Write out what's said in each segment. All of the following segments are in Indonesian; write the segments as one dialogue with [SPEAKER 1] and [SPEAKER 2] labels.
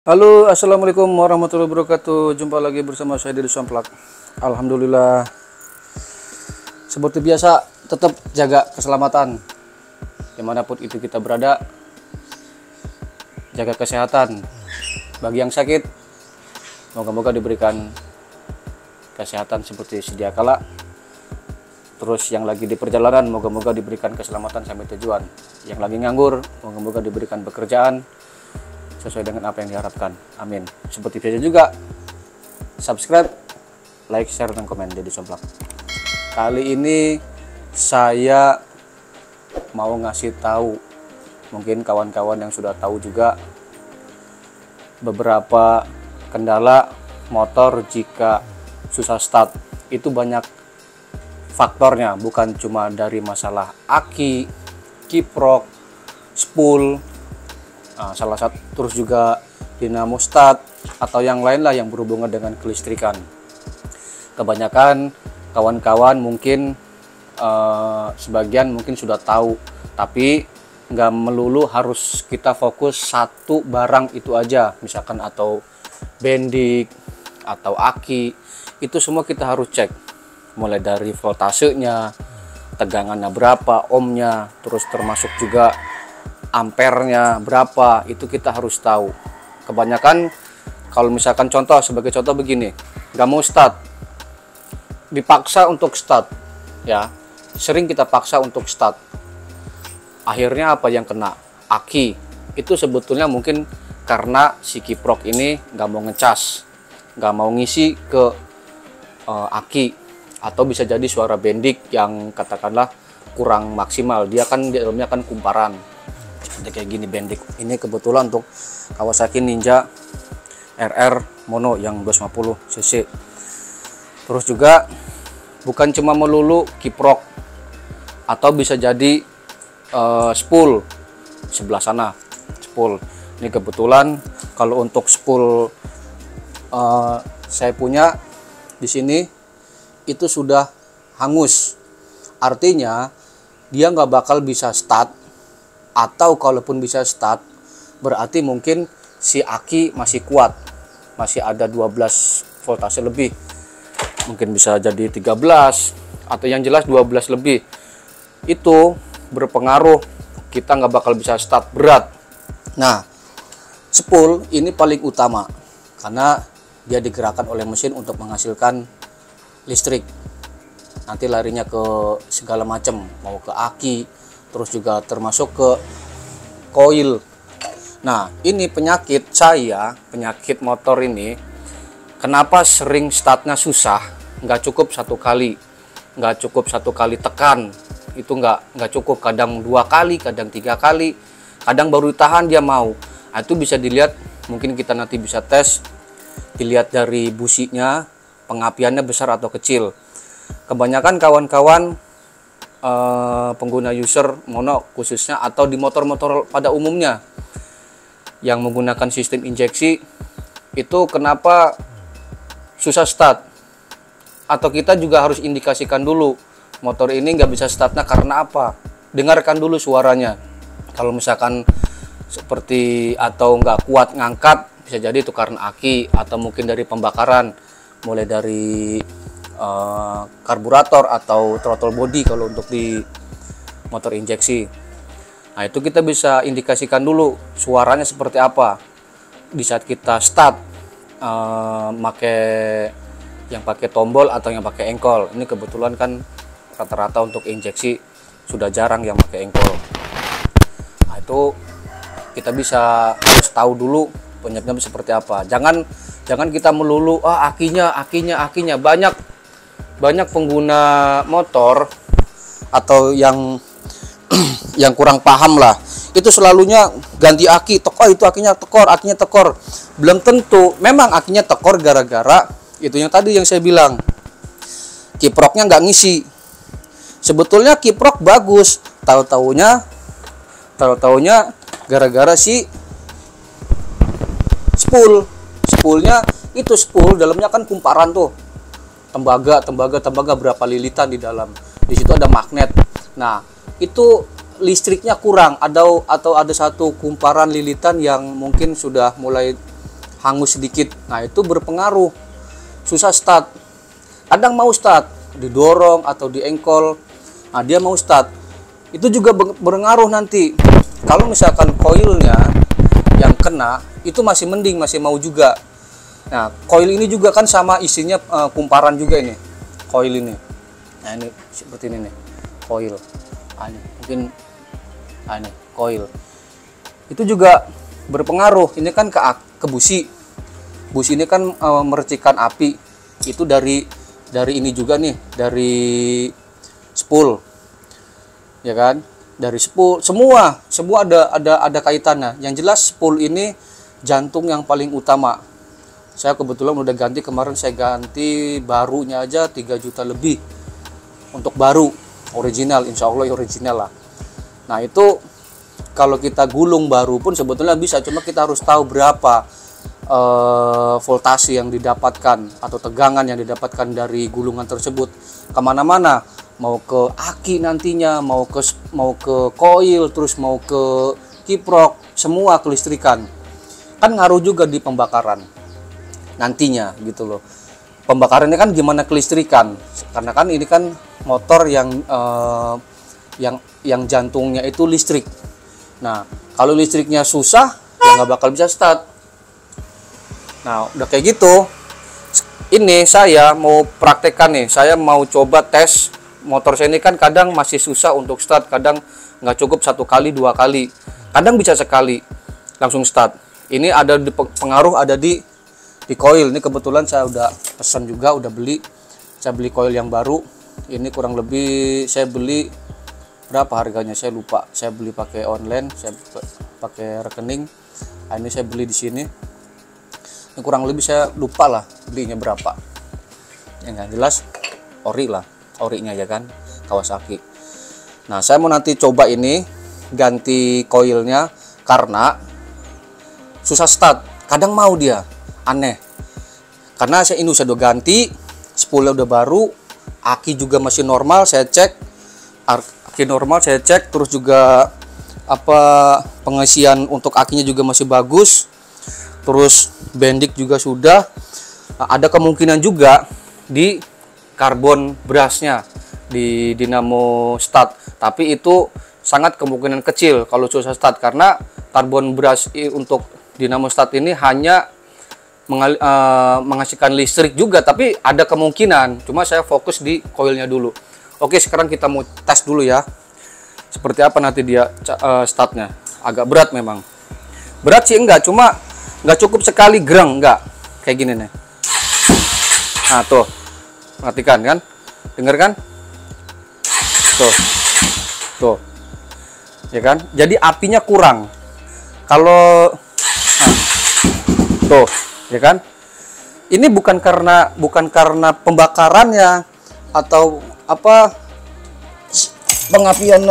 [SPEAKER 1] Halo, assalamualaikum warahmatullahi wabarakatuh. Jumpa lagi bersama saya Deddy Somplak. Alhamdulillah, seperti biasa tetap jaga keselamatan dimanapun itu kita berada. Jaga kesehatan. Bagi yang sakit, moga-moga diberikan kesehatan seperti sedia kala. Terus yang lagi di perjalanan, moga-moga diberikan keselamatan sampai tujuan. Yang lagi nganggur, moga-moga diberikan pekerjaan sesuai dengan apa yang diharapkan. Amin. Seperti biasa juga, subscribe, like, share, dan komen Deddy Somplak. Kali ini saya mau ngasih tahu, mungkin kawan-kawan yang sudah tahu juga, beberapa kendala motor jika susah start. Itu banyak faktornya, bukan cuma dari masalah aki, kiprok, spool, salah satu, terus juga dinamo start atau yang lain lah yang berhubungan dengan kelistrikan. Kebanyakan kawan-kawan mungkin sebagian mungkin sudah tahu, tapi nggak melulu harus kita fokus satu barang itu aja, misalkan atau bendik atau aki, itu semua kita harus cek, mulai dari voltasenya, tegangannya berapa, ohmnya, terus termasuk juga ampernya berapa, itu kita harus tahu. Kebanyakan kalau misalkan sebagai contoh begini, nggak mau start, dipaksa untuk start, ya sering kita paksa untuk start, akhirnya apa yang kena? Aki. Itu sebetulnya mungkin karena si kiprok ini nggak mau ngecas, nggak mau ngisi ke aki, atau bisa jadi suara bendik yang katakanlah kurang maksimal, dia kan di dalamnya kan kumparan seperti kayak gini bendik. Ini kebetulan untuk Kawasaki Ninja RR mono yang 250 cc. Terus juga bukan cuma melulu kiprok, atau bisa jadi spool sebelah sana, spool. Ini kebetulan kalau untuk spool saya punya di sini itu sudah hangus, artinya dia nggak bakal bisa start, atau kalaupun bisa start berarti mungkin si aki masih kuat, masih ada 12 voltase lebih, mungkin bisa jadi 13 atau yang jelas 12 lebih. Itu berpengaruh, kita nggak bakal bisa start berat. Nah, spool ini paling utama karena dia digerakkan oleh mesin untuk menghasilkan listrik, nanti larinya ke segala macam, mau ke aki, terus juga termasuk ke koil. Nah, ini penyakit penyakit motor ini, kenapa sering startnya susah, nggak cukup satu kali, tekan, itu nggak cukup, kadang 2 kali, kadang 3 kali, kadang baru ditahan dia mau. Nah, itu bisa dilihat, mungkin kita nanti bisa tes, dilihat dari businya, pengapiannya besar atau kecil. Kebanyakan kawan-kawan pengguna user mono khususnya, atau di motor-motor pada umumnya yang menggunakan sistem injeksi, itu kenapa susah start, atau kita juga harus indikasikan dulu motor ini nggak bisa startnya karena apa. Dengarkan dulu suaranya, kalau misalkan seperti atau nggak kuat ngangkat, bisa jadi itu karena aki, atau mungkin dari pembakaran, mulai dari karburator atau throttle body kalau untuk di motor injeksi. Nah, itu kita bisa indikasikan dulu suaranya seperti apa di saat kita start, yang pakai tombol atau yang pakai engkol. Ini kebetulan kan rata-rata untuk injeksi sudah jarang yang pakai engkol. Nah, itu kita bisa harus tahu dulu penyebabnya seperti apa. Jangan kita melulu akinya. Banyak pengguna motor atau yang yang kurang paham lah, itu selalunya ganti aki, itu akinya tekor. Belum tentu, memang akinya tekor gara-gara itu yang tadi yang saya bilang, kiproknya nggak ngisi. Sebetulnya kiprok bagus, tahu-taunya gara-gara si spoolnya itu, spool dalamnya kan kumparan tuh, tembaga berapa lilitan di dalam, di situ ada magnet. Nah, itu listriknya kurang, atau ada satu kumparan lilitan yang mungkin sudah mulai hangus sedikit. Nah, itu berpengaruh, susah start. Kadang mau start, didorong atau diengkol, nah dia mau start. Itu juga berpengaruh nanti. Kalau misalkan koilnya yang kena, itu masih mending, masih mau juga. Nah, koil ini juga kan sama isinya kumparan juga ini, koil ini. Nah, ini seperti ini nih, koil. Nah, ini mungkin, nah ini koil. Itu juga berpengaruh. Ini kan ke busi. Busi ini kan merecikan api. Itu dari ini juga nih, dari spool. Ya kan? Dari spool, semua ada kaitannya. Yang jelas spool ini jantung yang paling utama. Saya kebetulan udah ganti kemarin, saya ganti barunya aja 3 juta lebih untuk baru original, insya Allah original lah. Nah, itu kalau kita gulung baru pun sebetulnya bisa, cuma kita harus tahu berapa voltase yang didapatkan atau tegangan yang didapatkan dari gulungan tersebut. Kemana-mana, mau ke aki nantinya, mau ke koil, terus mau ke kiprok, semua kelistrikan. Kan ngaruh juga di pembakaran nantinya gitu loh. Pembakarannya kan gimana kelistrikan, karena kan ini kan motor yang jantungnya itu listrik. Nah, kalau listriknya susah, ya nggak bakal bisa start. Nah, udah kayak gitu, ini saya mau praktekkan nih, saya mau coba tes motor saya ini. Kan kadang masih susah untuk start, kadang nggak cukup 1 kali 2 kali, kadang bisa sekali langsung start. Ini ada pengaruh ada di koil. Ini kebetulan saya udah pesan juga, udah beli. Saya beli koil yang baru. Ini kurang lebih saya beli berapa harganya saya lupa. Saya beli pakai online, saya pakai rekening. Nah, ini saya beli di sini. Ini kurang lebih saya lupa lah belinya berapa. Yang jelas ori lah, orinya ya kan, Kawasaki. Nah, saya mau nanti coba ini ganti koilnya karena susah start. Kadang mau dia aneh, karena saya ini udah ganti, spoolnya udah baru, aki juga masih normal, saya cek aki normal, saya cek terus juga pengisian untuk akinya juga masih bagus, terus bendik juga sudah. Ada kemungkinan juga di karbon brusnya, di dinamo start, tapi itu sangat kemungkinan kecil kalau susah start, karena karbon brush untuk dinamo start ini hanya menghasilkan listrik juga, tapi ada kemungkinan. Cuma saya fokus di koilnya dulu. Oke, sekarang kita mau tes dulu ya, seperti apa nanti dia startnya. Agak berat memang, berat sih enggak, cuma nggak cukup sekali gereng, enggak kayak gini nih. Nah, tuh perhatikan kan, denger kan, tuh ya kan, jadi apinya kurang kalau tuh ya kan. Ini bukan karena pembakarannya atau pengapian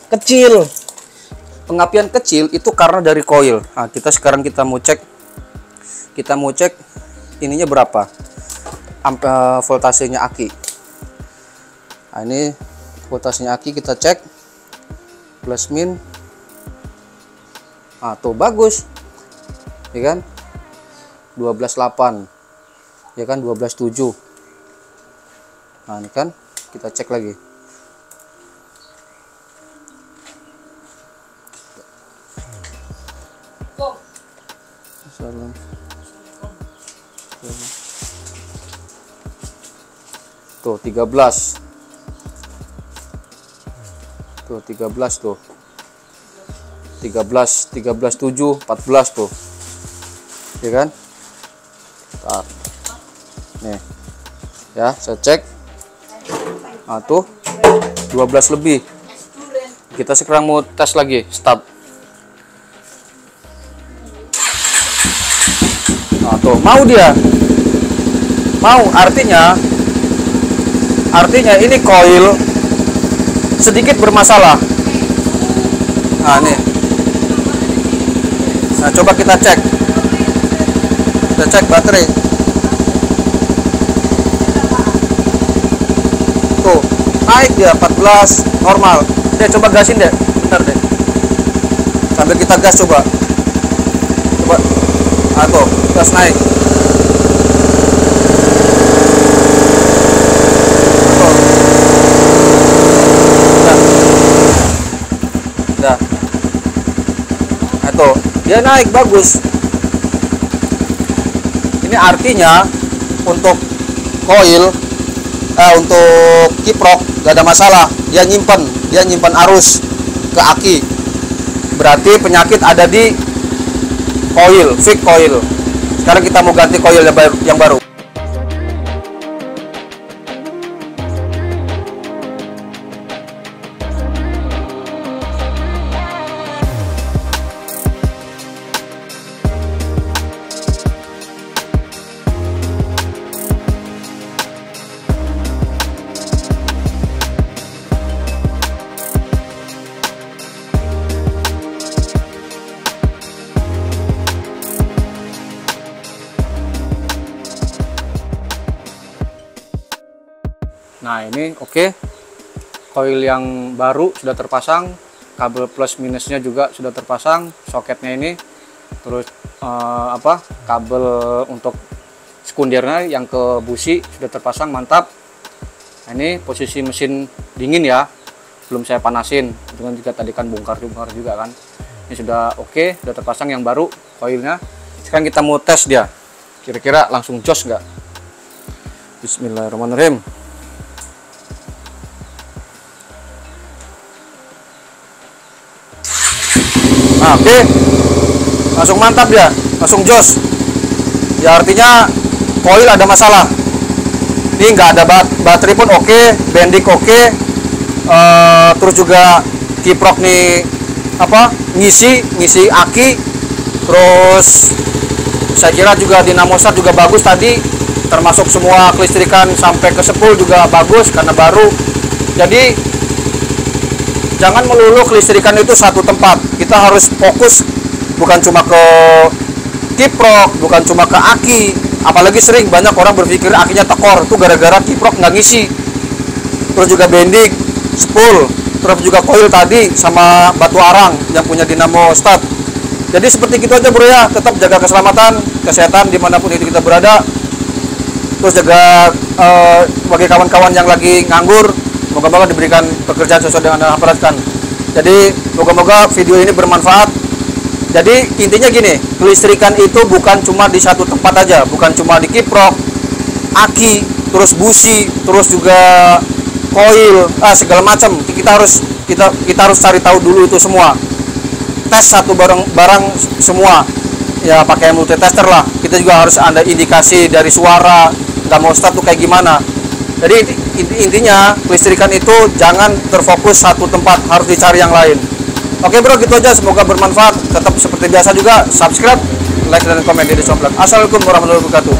[SPEAKER 1] kecil. Pengapian kecil itu karena dari koil. Nah, sekarang kita mau cek ininya berapa, voltasenya aki. Nah, ini voltasenya aki, kita cek plus min. Nah, tuh bagus ya kan, 12,8 ya kan, 12,7. Nah, ini kan kita cek lagi. Tuh 13. Tuh 13 tuh. 13,7, 14 tuh. Ya kan? Bentar. Nih. Ya, saya cek. Nah, tuh 12 lebih. Kita sekarang mau tes lagi, start. Nah, tuh mau dia. Mau, artinya ini koil sedikit bermasalah. Nah, nih. Nah, coba kita cek baterai. Tuh naik dia 14 normal. Deh, coba gasin deh, bentar deh, sambil kita gas. Coba Nah tuh, gas naik. Tuh. Udah. Nah tuh, dia naik bagus. Ini artinya untuk koil, untuk kiprok gak ada masalah. Dia nyimpen arus ke aki. Berarti penyakit ada di koil, fix koil. Sekarang kita mau ganti koil yang baru. Nah ini oke. Koil yang baru sudah terpasang, kabel plus minusnya juga sudah terpasang, soketnya ini, terus kabel untuk sekundernya yang ke busi sudah terpasang, mantap. Nah, ini posisi mesin dingin ya, belum saya panasin, dengan juga tadi kan bongkar juga kan. Ini sudah oke, sudah terpasang yang baru koilnya. Sekarang kita mau tes dia, kira-kira langsung jos nggak? Bismillahirrahmanirrahim. Nah, oke, langsung mantap dia, langsung jos. Ya artinya koil ada masalah. Ini nggak ada baterai pun oke, bendik oke, terus juga kiprok nih ngisi aki. Terus saya kira juga dinamo start juga bagus tadi, termasuk semua kelistrikan sampai ke spool juga bagus karena baru. Jadi jangan melulu kelistrikan itu satu tempat. Kita harus fokus bukan cuma ke kiprok, bukan cuma ke aki. Apalagi sering banyak orang berpikir akinya tekor, itu gara-gara kiprok nggak ngisi. Terus juga bendik, spool, terus juga koil tadi sama batu arang yang punya dinamo start. Jadi seperti itu aja bro ya, tetap jaga keselamatan, kesehatan dimanapun itu kita berada. Terus jaga bagi kawan-kawan yang lagi nganggur, moga-moga diberikan pekerjaan sesuai dengan yang harapkan. Jadi moga-moga video ini bermanfaat. Jadi intinya gini, kelistrikan itu bukan cuma di satu tempat aja, bukan cuma di kiprok, aki, terus busi, terus juga koil, segala macam. Kita harus cari tahu dulu itu semua. Tes satu barang semua. Ya pakai multitester lah. Kita juga harus ada indikasi dari suara, dinamo start tuh kayak gimana. Jadi intinya kelistrikan itu jangan terfokus satu tempat, harus dicari yang lain. Oke bro, gitu aja, semoga bermanfaat. Tetap seperti biasa juga subscribe, like dan komen di Somplak. Assalamualaikum warahmatullahi wabarakatuh.